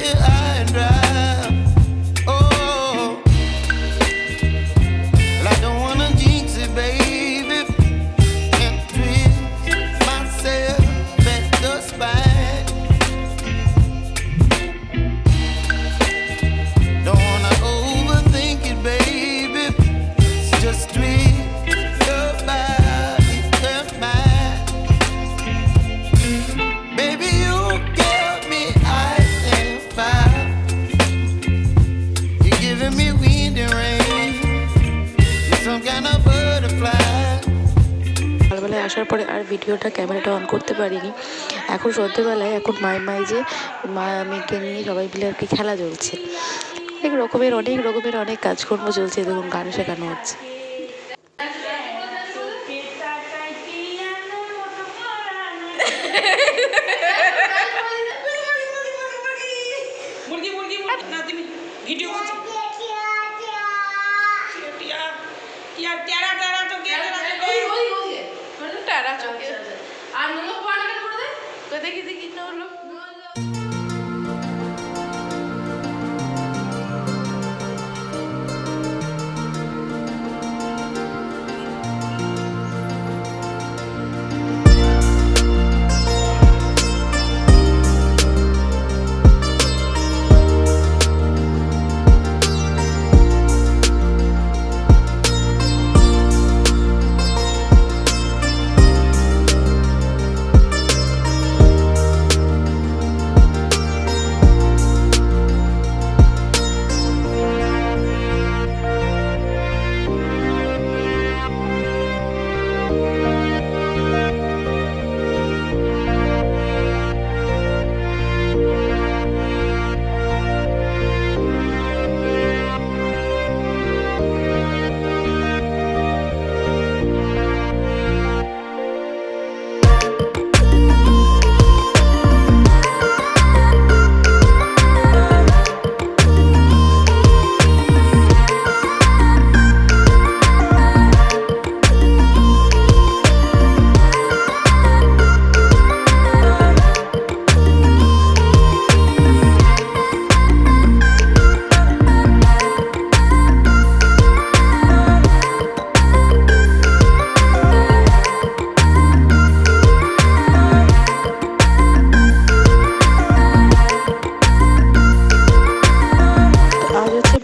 get high and dry. Oh, well, I don't wanna jinx it, baby, and twist myself at the spine. Don't wanna overthink it, baby. It's just twist your body and mine. Baby, you give me ice and fire. You're giving me wind and rain. You're some kind of butterfly. সকালবেলায় আসার পরে আর ভিডিওটা ক্যামেরাটা on করতে পারিনি। এখন সন্ধ্যেবেলায় এখন মাই যে মা মেয়েকে নিয়ে সবাই মিলে আর কি খেলা চলছে, অনেক রকমের অনেক কাজকর্ম চলছে। দেখুন গান শেখানো হচ্ছে। দেখি দেখি না হলো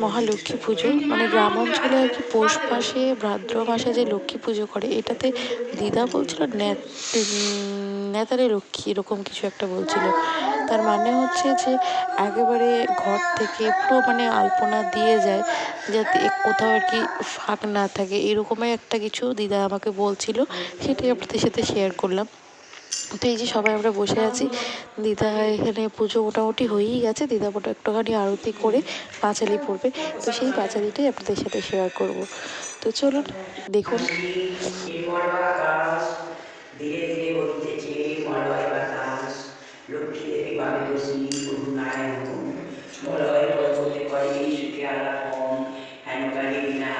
মহালক্ষ্মী পুজো, মানে গ্রাম অঞ্চলে আর কি পৌষ মাসে ভাদ্র মাসে যে লক্ষ্মী পুজো করে, এটাতে দিদা বলছিল নেতারে লক্ষ্মী এরকম কিছু একটা বলছিল। তার মানে হচ্ছে যে একেবারে ঘর থেকে পুরো মানে আলপনা দিয়ে যায়, যাতে কোথাও আর কি ফাঁক না থাকে, এরকমই একটা কিছু দিদা আমাকে বলছিল, সেটাই আপনাদের সাথে শেয়ার করলাম। তো এই যে সবাই আমরা বসে আছি, দিদা এখানে পুজো মোটামুটি হয়েই গেছে, দিদা একটুখানি আরতি করে পাঁচালি পড়বে, তো সেই পাঁচালিটাই আপনাদের সাথে শেয়ার করব। তো চলুন দেখুন। ধীরে ধীরে বলিতেছে মলয় বাতাস, লক্ষ্মী দেবী ভাবে বসি প্রভু নারায়ণ, মলয় পর্বতে করে সুখে আলাপন, হেন কালী বিনা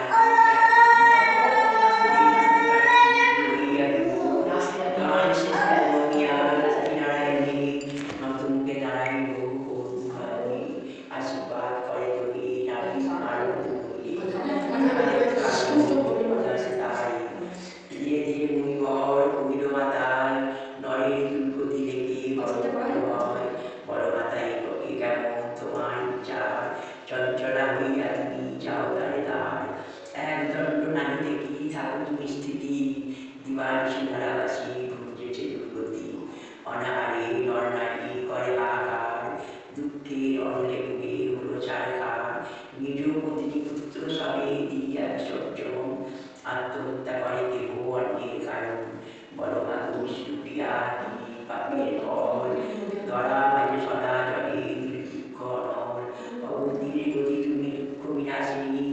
আশীর্বাদ করে যদি নারী আনন্দ ধীরে ধীরে মুনিবর কহিল মাতাল, নরের দুর্গতি দেখে বড় হয়, বড় মাতাই কেমন তোমার বিচার, চঞ্চলা হইয়া তুমি যাও দ্বারে দ্বার, এক দণ্ড নারী দেখি থাকো তুমি স্থিতি, দিবার সিংহারাবাসী ঘুরতেছে দুর্গতি, অনাহারে নর নারী করে হাহাকার, দুঃখের অনলে ভুগে হলো ছাড়খার, নিজ পত্নী পুত্র সবে দিয়া বিসর্জন, আত্মহত্যা করে কেহ অন্যের কারণ, বড় মানুষ লুটিয়া কি পাপের ফল, ধরা মাঝে সদা জলে দুর্ভিক্ষ অনল, অবধিরে গতি তুমি দুঃখ বিনাশিনী,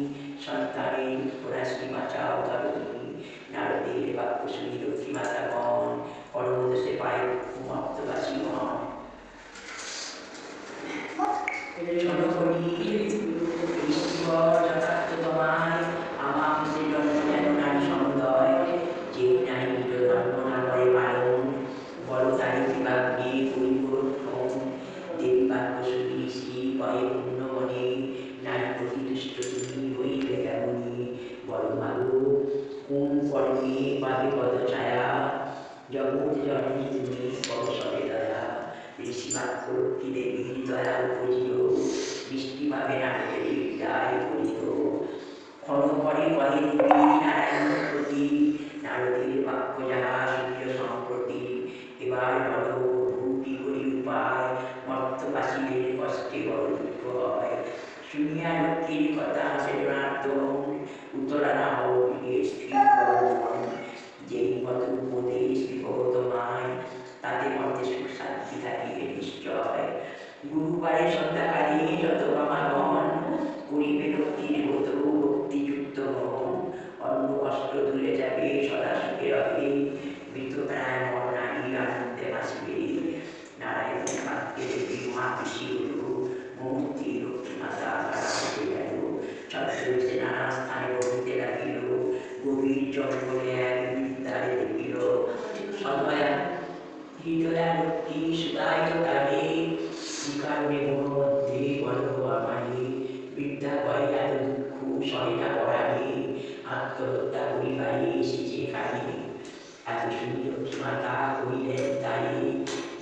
সন্তানের দুঃখ রাশি বাঁচাও ধরণী, নারদের বাক্য শুনি লক্ষ্মী মাতাগণ, পরমদোষে পায় ভক্তবাসী হন। যথার্থ তোমায় আমার জন্য যেন নারী সমুদয়, যে নাই নিজ ধর্ম না করে পালন, বড় তারি বিভাগে পরিবর্তন, দেবী বাক্য শ্রী কয়ে পুণ্যমণি, নারী প্রতি দুষ্ট তুমি হইবে কেমনি, বড় মাগো কোন কর্মে পাবে পদ ছায়া, জগৎ জননী তুমি পরশরে দয়া, ঋষিমাতৃ দেবীর দয়া উপজিও, বৃষ্টি পাবে নারদের হৃদয় পড়িত, ক্ষণ করে কহে দেবী নারায়ণ প্রতি, নারদের বাক্য যাহা সূর্য সম্প্রতি, এবার বলো ভূটি করি উপায়, মর্তবাসীদের কষ্টে বড় দুঃখ হয়, শুনিয়া লক্ষ্মীর কথা হাসে জনার্দন, উত্তরা না হও প্রিয় স্থির করো মন, যেই মত উপদেশ দিব তোমায়, তাতে মধ্যে সুখ শান্তি থাকিবে নিশ্চয়, গুরুবারে সন্ধ্যাকালে যত বামাগণ, করিবে লক্ষ্মীর ব্রত ভক্তিযুক্ত মন, অন্য কষ্ট দূরে যাবে সদা সুখে রবে, মৃতপ্রায় মন নারী আনন্দে বাঁচবে, নারায়ণের বাক্যে দেবী মা কৃষি গুরু, মূর্তি লক্ষ্মী মাতা তারা হতে গেল, ছদ্মবেশে নানা স্থানে রহিতে লাগিল, গভীর জঙ্গলে এক বিদ্যারে দেখিল, সদয়া হৃদয়া লক্ষ্মী সুদায়িত তারে, কি কারণে মন মধ্যে বলো আমারে, বিদ্যা কয় এত দুঃখ সহে না পরাবে, আত্মহত্যা করিবারে এসেছে এখানে, এত শুনি লক্ষ্মী মাতা কহিলেন তারে,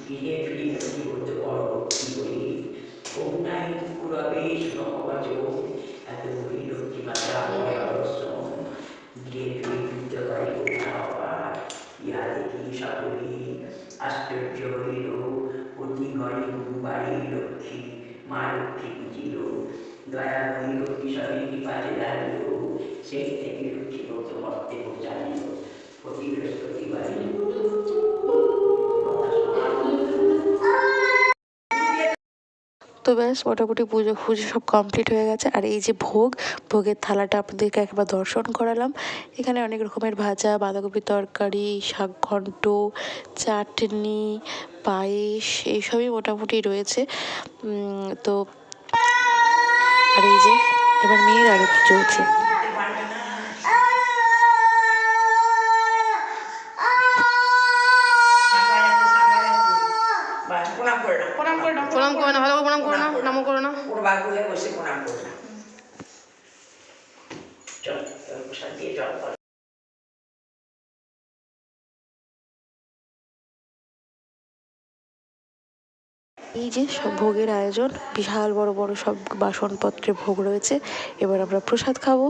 গৃহে ফিরে লক্ষ্মী করতে বড় ভক্তি করি, করুণায় দুঃখ রবে শুনবচন, এত বলি লক্ষ্মী মাতা হয় অবশ্রম, গৃহে ফিরে যুদ্ধ করে করুণা হবার, ইহা দেখি সকলে আশ্চর্য হইল, অতি ঘরে গুরুবারে লক্ষ্মী মা লক্ষ্মী পুজিল, দয়াময়ী লক্ষ্মী সবে কৃপাতে দাঁড়িল, সেই থেকে লক্ষ্মী ব্রত করতে বোঝাইল, প্রতি বৃহস্পতিবারে তো ব্যাস মোটামুটি পুজো ফুজো সব কমপ্লিট হয়ে গেছে। আর এই যে ভোগের থালাটা আপনাদেরকে একবার দর্শন করালাম। এখানে অনেক রকমের ভাজা, বাঁধাকপির তরকারি, শাক ঘন্ট, চাটনি, পায়েস এইসবই মোটামুটি রয়েছে। তো আর এই যে এবার মেয়ের আরতি চলছে। প্রণাম করে না, ভালো করে প্রণাম করো না, নামও করো না। বসে প্রণাম করো না, চল প্রসাদ দিয়ে জল করো। এই যে সব ভোগের আয়োজন, বিশাল বড় বড় সব বাসনপত্রে ভোগ রয়েছে। এবার আমরা প্রসাদ খাবো।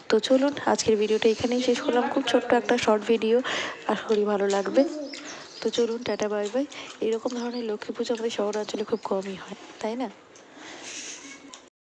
তো চলুন আজকের ভিডিওটা এখানেই শেষ করলাম। খুব ছোট্ট একটা শর্ট ভিডিও, আশা করি ভালো লাগবে। তো চলুন টাটা বাই বাই। এইরকম ধরনের লক্ষ্মী পুজো আমাদের শহরাঞ্চলে খুব কমই হয়, তাই না?